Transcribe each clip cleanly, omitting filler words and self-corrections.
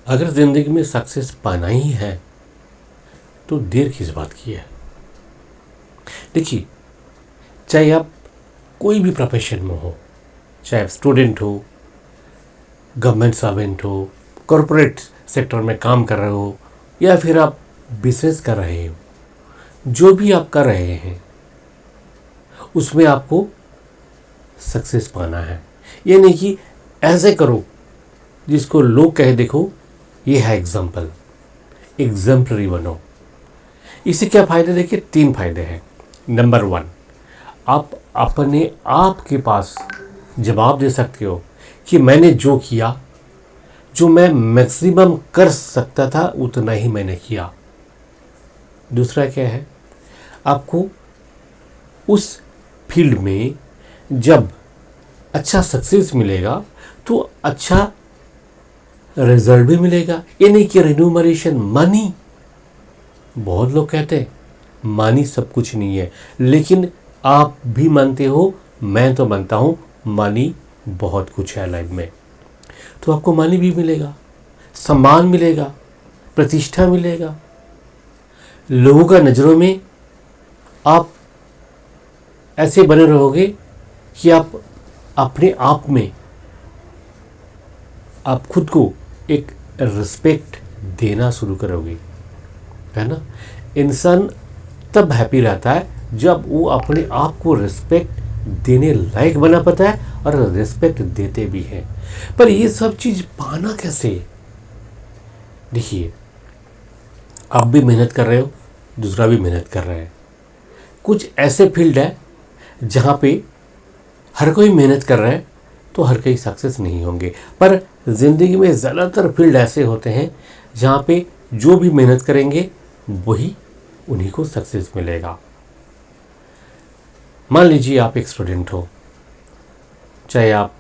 अगर ज़िंदगी में सक्सेस पाना ही है तो देर किस बात की है। देखिए, चाहे आप कोई भी प्रोफेशन में हो, चाहे आप स्टूडेंट हो, गवर्नमेंट सर्वेंट हो, कॉरपोरेट सेक्टर में काम कर रहे हो, या फिर आप बिजनेस कर रहे हो, जो भी आप कर रहे हैं उसमें आपको सक्सेस पाना है। ये नहीं कि ऐसे करो जिसको लोग कहे देखो ये है एग्जाम्पल, एग्जाम्पलरी बनो। इससे क्या फ़ायदे, देखिए 3 फायदे हैं। नंबर 1, आप अपने आप के पास जवाब दे सकते हो कि मैंने जो किया, जो मैं मैक्सिमम कर सकता था उतना ही मैंने किया। दूसरा क्या है, आपको उस फील्ड में जब अच्छा सक्सेस मिलेगा तो अच्छा रिजल्ट भी मिलेगा। ये नहीं कि रिन्यूमरेशन मनी, बहुत लोग कहते हैं मनी सब कुछ नहीं है, लेकिन आप भी मानते हो, मैं तो मानता हूँ मनी बहुत कुछ है लाइफ में। तो आपको मनी भी मिलेगा, सम्मान मिलेगा, प्रतिष्ठा मिलेगा, लोगों का नज़रों में आप ऐसे बने रहोगे कि आप अपने आप में आप खुद को एक रिस्पेक्ट देना शुरू करोगे, है ना। इंसान तब हैप्पी रहता है जब वो अपने आप को रिस्पेक्ट देने लायक बना पाता है और रिस्पेक्ट देते भी हैं। पर ये सब चीज़ पाना कैसे। देखिए, आप भी मेहनत कर रहे हो, दूसरा भी मेहनत कर रहा है। कुछ ऐसे फील्ड है जहाँ पे हर कोई मेहनत कर रहा है तो हर कोई सक्सेस नहीं होंगे। पर ज़िंदगी में ज़्यादातर फील्ड ऐसे होते हैं जहाँ पे जो भी मेहनत करेंगे वही उन्हीं को सक्सेस मिलेगा। मान लीजिए आप एक स्टूडेंट हो, चाहे आप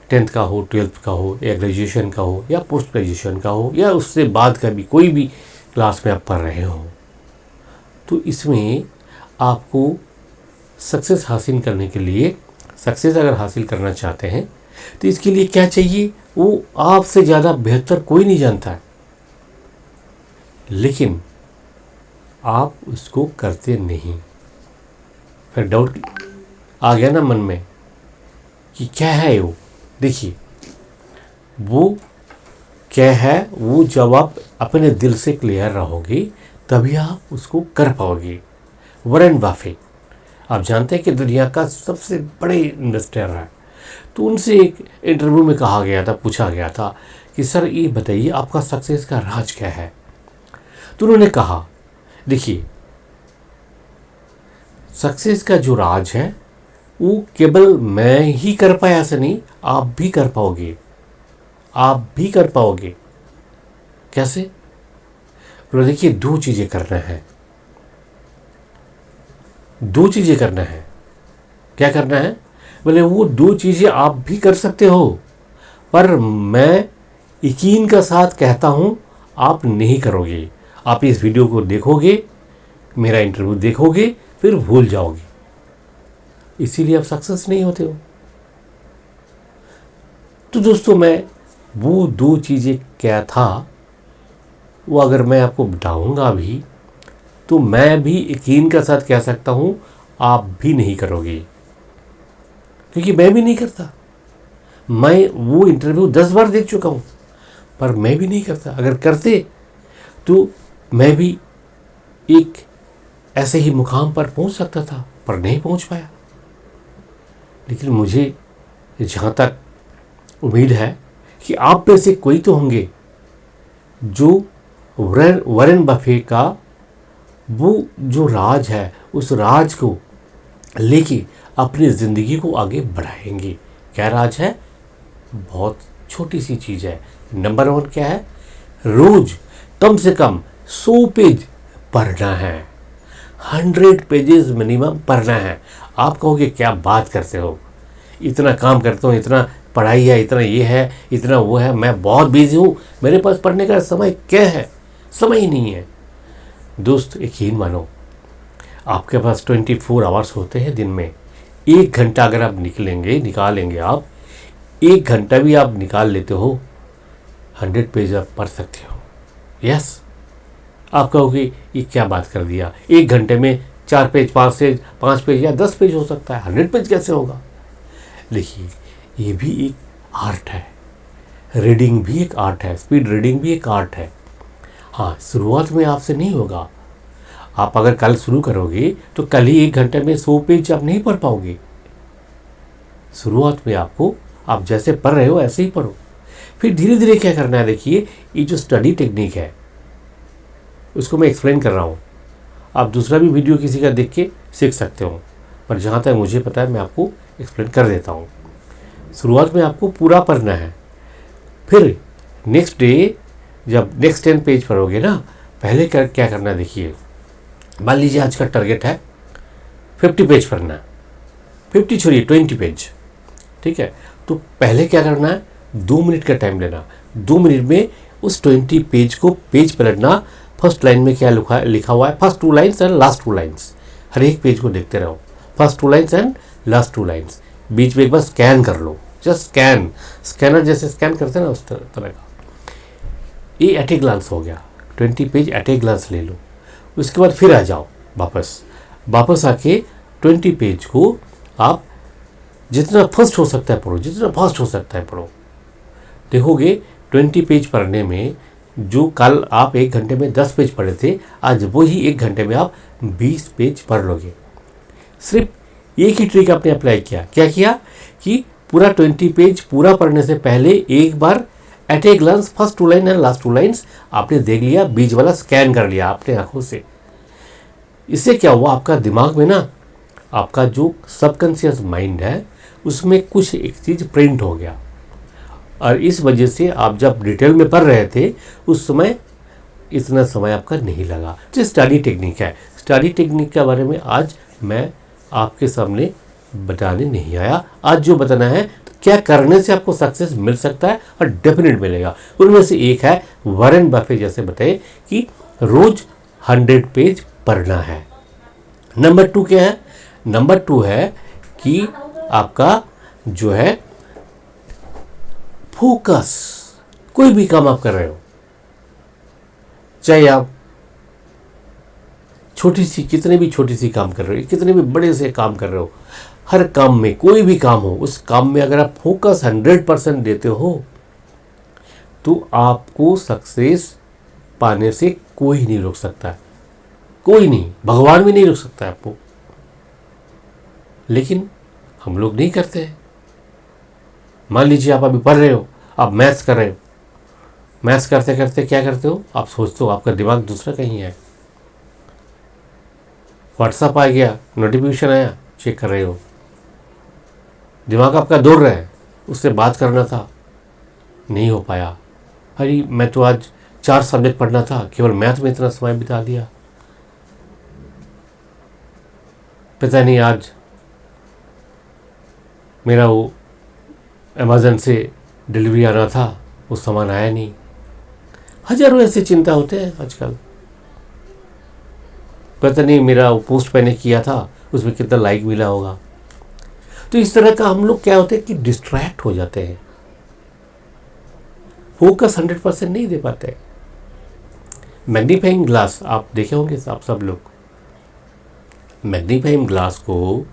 10th का हो, 12th का हो, या ग्रेजुएशन का हो, या पोस्ट ग्रेजुएशन का हो, या उससे बाद का भी कोई भी क्लास में आप पढ़ रहे हो। तो इसमें आपको सक्सेस हासिल करने के लिए, सक्सेस अगर हासिल करना चाहते हैं तो इसके लिए क्या चाहिए वो आपसे ज़्यादा बेहतर कोई नहीं जानता है, लेकिन आप उसको करते नहीं। फिर डाउट आ गया ना मन में कि क्या है वो। देखिए, वो क्या है, वो जब आप अपने दिल से क्लियर रहोगे तभी आप उसको कर पाओगे। वॉरेन बफेट, आप जानते हैं कि दुनिया का सबसे बड़े इन्वेस्टर है। तो उनसे एक इंटरव्यू में कहा गया था, पूछा गया था कि सर ये बताइए आपका सक्सेस का राज क्या है। तो उन्होंने कहा, देखिए सक्सेस का जो राज है वो केवल मैं ही कर पाया ऐसा नहीं, आप भी कर पाओगे, आप भी कर पाओगे। कैसे? तो देखिए, 2 चीज़ें करना है, 2 चीज़ें करना है। क्या करना है? बोले वो 2 चीज़ें आप भी कर सकते हो, पर मैं यकीन का साथ कहता हूँ आप नहीं करोगे। आप इस वीडियो को देखोगे, मेरा इंटरव्यू देखोगे, फिर भूल जाओगे, इसीलिए आप सक्सेस नहीं होते हो। तो दोस्तों, मैं वो 2 चीज़ें क्या था वो अगर मैं आपको बताऊंगा भी तो मैं भी यकीन के साथ कह सकता हूँ आप भी नहीं करोगे, क्योंकि मैं भी नहीं करता। मैं वो इंटरव्यू 10 बार देख चुका हूँ, पर मैं भी नहीं करता। अगर करते तो मैं भी एक ऐसे ही मुकाम पर पहुँच सकता था, पर नहीं पहुँच पाया। लेकिन मुझे जहाँ तक उम्मीद है कि आप में से कोई तो होंगे जो वॉरेन बफेट का वो जो राज है उस राज को लेके अपनी ज़िंदगी को आगे बढ़ाएंगे। क्या राज है? बहुत छोटी सी चीज़ है। नंबर 1 क्या है? रोज कम से कम 100 पेज पढ़ना है, 100 पेजेस मिनिमम पढ़ना है। आप कहोगे क्या बात करते हो, इतना काम करता हूँ, इतना पढ़ाई है, इतना ये है, इतना वो है, मैं बहुत बिजी हूँ, मेरे पास पढ़ने का समय क्या है? समय ही नहीं है। दोस्त, यकीन मानो, आपके पास 24 आवर्स होते हैं दिन में। 1 घंटा अगर आप निकालेंगे आप 1 घंटा भी आप निकाल लेते हो 100 पेज आप पढ़ सकते हो। यस, आप कहोगे ये क्या बात कर दिया, 1 घंटे में 4 पेज, 5 पेज या 10 पेज हो सकता है, 100 पेज कैसे होगा? देखिए, ये भी एक आर्ट है, रीडिंग भी एक आर्ट है, स्पीड रीडिंग भी एक आर्ट है। हाँ, शुरुआत में आपसे नहीं होगा। आप अगर कल शुरू करोगे तो कल ही 1 घंटे में 100 पेज आप नहीं पढ़ पाओगे। शुरुआत में आपको, आप जैसे पढ़ रहे हो ऐसे ही पढ़ो, फिर धीरे धीरे क्या करना है। देखिए, ये जो स्टडी टेक्निक है उसको मैं एक्सप्लेन कर रहा हूँ। आप दूसरा भी वीडियो किसी का देख के सीख सकते हो, पर जहाँ तक मुझे पता है मैं आपको एक्सप्लेन कर देता हूँ। शुरुआत में आपको पूरा पढ़ना है, फिर नेक्स्ट डे जब नेक्स्ट 10 पेज पढ़ोगे ना, पहले क्या करना है। देखिए, मान लीजिए आज का टारगेट है 50 पेज पढ़ना है, 50 छोड़िए 20 पेज, ठीक है। तो पहले क्या करना है, 2 मिनट का टाइम लेना। 2 मिनट में उस 20 पेज को पेज पलटना। फर्स्ट लाइन में क्या लिखा हुआ है, first 2 lines and last 2 lines. हर एक पेज को देखते रहो, first 2 lines and last 2 lines. बीच में एक बार स्कैन कर लो, जस्ट स्कैनर जैसे स्कैन करते हैं ना, उस तरह का। ये एट ए ग्लांस हो गया, 20 पेज एट ए ग्लांस ले लो। उसके बाद फिर आ जाओ वापस आके 20 पेज को आप जितना फास्ट हो सकता है पढ़ो, जितना फास्ट हो सकता है पढ़ो। देखोगे 20 पेज पढ़ने में जो कल आप 1 घंटे में 10 पेज पढ़े थे, आज वही 1 घंटे में आप 20 पेज पढ़ लोगे। सिर्फ एक ही ट्रिक आपने अप्लाई किया। क्या किया कि पूरा 20 पेज पूरा पढ़ने से पहले एक बार at a glance first 2 line and last 2 lines आपने देख लिया, बीच वाला स्कैन कर लिया अपने आंखों से। इससे क्या हुआ, आपका दिमाग में ना, आपका जो सबकॉन्शियस माइंड है उसमें कुछ एक चीज़ प्रिंट हो गया, और इस वजह से आप जब डिटेल में पढ़ रहे थे उस समय इतना समय आपका नहीं लगा। जो स्टडी टेक्निक है, स्टडी टेक्निक के बारे में आज मैं आपके सामने बताने नहीं आया। आज जो बताना है, तो क्या करने से आपको सक्सेस मिल सकता है और डेफिनेट मिलेगा। उनमें से एक है, वॉरेन बफे जैसे बताए कि रोज 100 पेज पढ़ना है। नंबर 2 क्या है, नंबर 2 है कि आपका जो है फोकस। कोई भी काम आप कर रहे हो, चाहे आप कितने भी छोटी सी काम कर रहे हो, कितने भी बड़े से काम कर रहे हो, हर काम में, कोई भी काम हो, उस काम में अगर आप फोकस 100% देते हो तो आपको सक्सेस पाने से कोई नहीं रोक सकता, कोई नहीं, भगवान भी नहीं रोक सकता आपको। लेकिन हम लोग नहीं करते हैं। मान लीजिए आप अभी पढ़ रहे हो, आप मैथ्स कर रहे हो, मैथ्स करते करते क्या करते हो, आप सोचते हो, आपका दिमाग दूसरा कहीं है। व्हाट्सएप आ गया, नोटिफिकेशन आया, चेक कर रहे हो, दिमाग आपका दौड़ रहा है, उससे बात करना था, नहीं हो पाया। अरे मैं तो आज 4 सब्जेक्ट पढ़ना था, केवल मैथ में इतना समय बिता दिया। पता नहीं आज मेरा वो अमेज़न से डिलीवरी आना था, वो सामान आया नहीं। हजारों ऐसे चिंता होते हैं आजकल। पता नहीं मेरा वो पोस्ट मैंने किया था, उसमें कितना लाइक मिला होगा। तो इस तरह का हम लोग क्या होते हैं कि डिस्ट्रैक्ट हो जाते हैं, फोकस 100% नहीं दे पाते। मैग्नीफाइंग ग्लास आप देखे होंगे आप सब लोग। मैग्नीफाइंग ग्लास को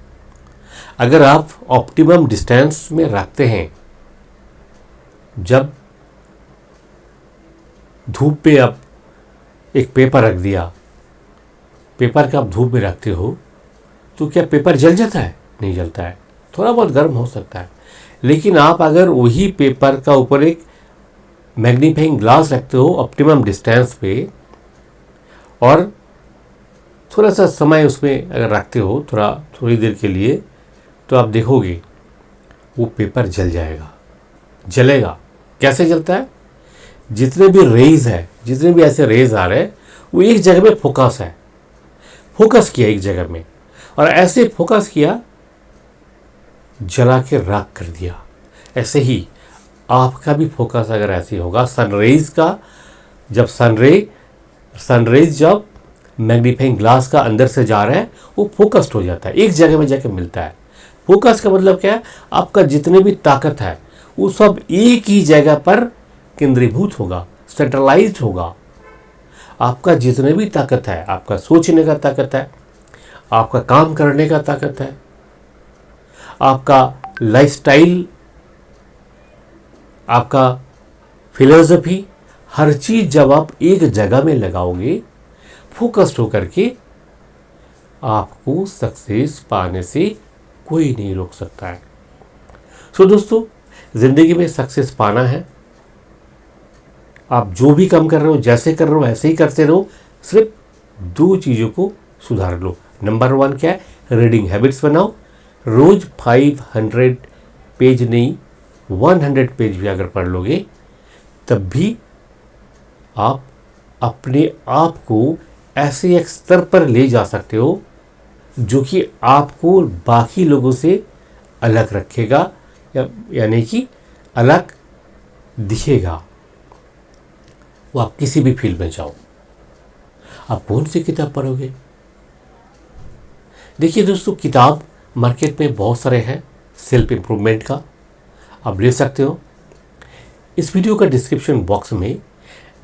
अगर आप ऑप्टिमम डिस्टेंस में रखते हैं, जब धूप पे आप एक पेपर रख दिया, पेपर का आप धूप में रखते हो, तो क्या पेपर जल जाता है? नहीं जलता है, थोड़ा बहुत गर्म हो सकता है। लेकिन आप अगर वही पेपर का ऊपर एक मैग्नीफाइंग ग्लास रखते हो ऑप्टिमम डिस्टेंस पे, और थोड़ा सा समय उसमें अगर रखते हो, थोड़ी देर के लिए, तो आप देखोगे वो पेपर जल जाएगा, जलेगा। कैसे जलता है? जितने भी रेज है, जितने भी ऐसे रेज आ रहे हैं, वो एक जगह में फोकस है, फोकस किया एक जगह में, और ऐसे फोकस किया, जला के राख कर दिया। ऐसे ही आपका भी फोकस अगर ऐसे होगा, सनरेज का, जब सनरेज जब मैग्नीफाइंग ग्लास का अंदर से जा रहा है, वो फोकस्ड हो जाता है, एक जगह में जाके मिलता है। फोकस का मतलब क्या है? आपका जितने भी ताकत है वो सब एक ही जगह पर केंद्रीभूत होगा, सेंट्रलाइज्ड होगा। आपका जितने भी ताकत है, आपका सोचने का ताकत है, आपका काम करने का ताकत है, आपका लाइफस्टाइल, आपका फिलॉसफी, हर चीज़ जब आप एक जगह में लगाओगे फोकस्ड होकर के, आपको सक्सेस पाने से कोई नहीं रोक सकता है। सो दोस्तों, ज़िंदगी में सक्सेस पाना है, आप जो भी काम कर रहे हो, जैसे कर रहे हो ऐसे ही करते रहो। सिर्फ 2 चीज़ों को सुधार लो। नंबर 1 क्या है? रीडिंग हैबिट्स बनाओ। रोज़ 500 पेज नहीं, 100 पेज भी अगर पढ़ लोगे तब भी आप अपने आप को ऐसे एक स्तर पर ले जा सकते हो जो कि आपको बाकी लोगों से अलग रखेगा, यानी कि अलग दिखेगा। वो आप किसी भी फील्ड में जाओ। आप कौन सी किताब पढ़ोगे? देखिए दोस्तों, किताब मार्केट में बहुत सारे हैं सेल्फ इम्प्रूवमेंट का, आप ले सकते हो। इस वीडियो का डिस्क्रिप्शन बॉक्स में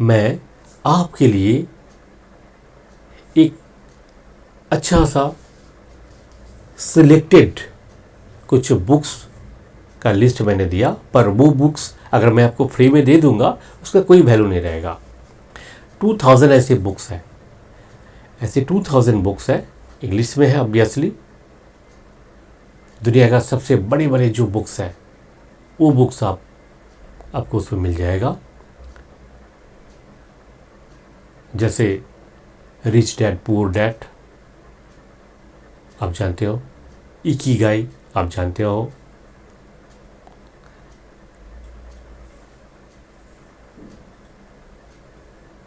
मैं आपके लिए एक अच्छा सा सिलेक्टेड कुछ बुक्स का लिस्ट मैंने दिया, पर वो बुक्स अगर मैं आपको फ्री में दे दूंगा उसका कोई वैल्यू नहीं रहेगा। 2000 ऐसे बुक्स हैं, ऐसे 2000 बुक्स है, इंग्लिश में है ऑब्वियसली। दुनिया का सबसे बड़े बड़े जो बुक्स हैं वो बुक्स आपको उसमें मिल जाएगा। जैसे रिच डैड पुअर डैड आप जानते हो, इकिगाई आप जानते हो,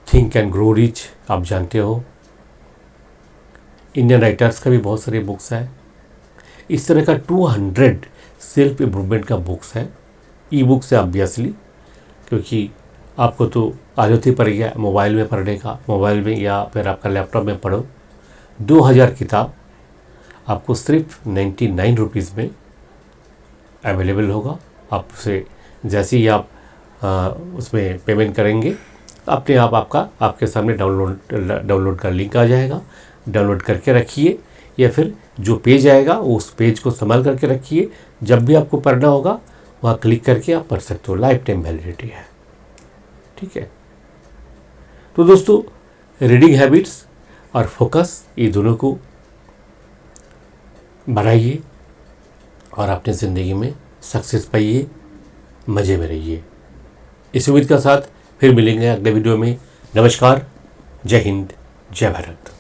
थिंक एंड ग्रो रिच आप जानते हो। इंडियन राइटर्स का भी बहुत सारे बुक्स हैं। इस तरह का 200 सेल्फ इम्प्रूवमेंट का बुक्स है। ई बुक्स है ऑब्वियसली, क्योंकि आपको तो आदत ही पड़ गया मोबाइल में पढ़ने का, मोबाइल में या फिर आपका लैपटॉप में पढ़ो। 2000 किताब आपको सिर्फ 99 रुपीज़ में अवेलेबल होगा। आप उसे जैसे ही आप उसमें पेमेंट करेंगे अपने आप आपके सामने डाउनलोड का लिंक आ जाएगा। डाउनलोड करके रखिए, या फिर जो पेज आएगा उस पेज को संभाल करके रखिए। जब भी आपको पढ़ना होगा वहाँ क्लिक करके आप पढ़ सकते हो। लाइफ टाइम वैलिडिटी है, ठीक है। तो दोस्तों, रीडिंग हैबिट्स और फोकस ये दोनों को बढ़ाइए और अपने ज़िंदगी में सक्सेस पाइए, मज़े में रहिए। इस उम्मीद के साथ फिर मिलेंगे अगले वीडियो में। नमस्कार, जय हिंद, जय भारत।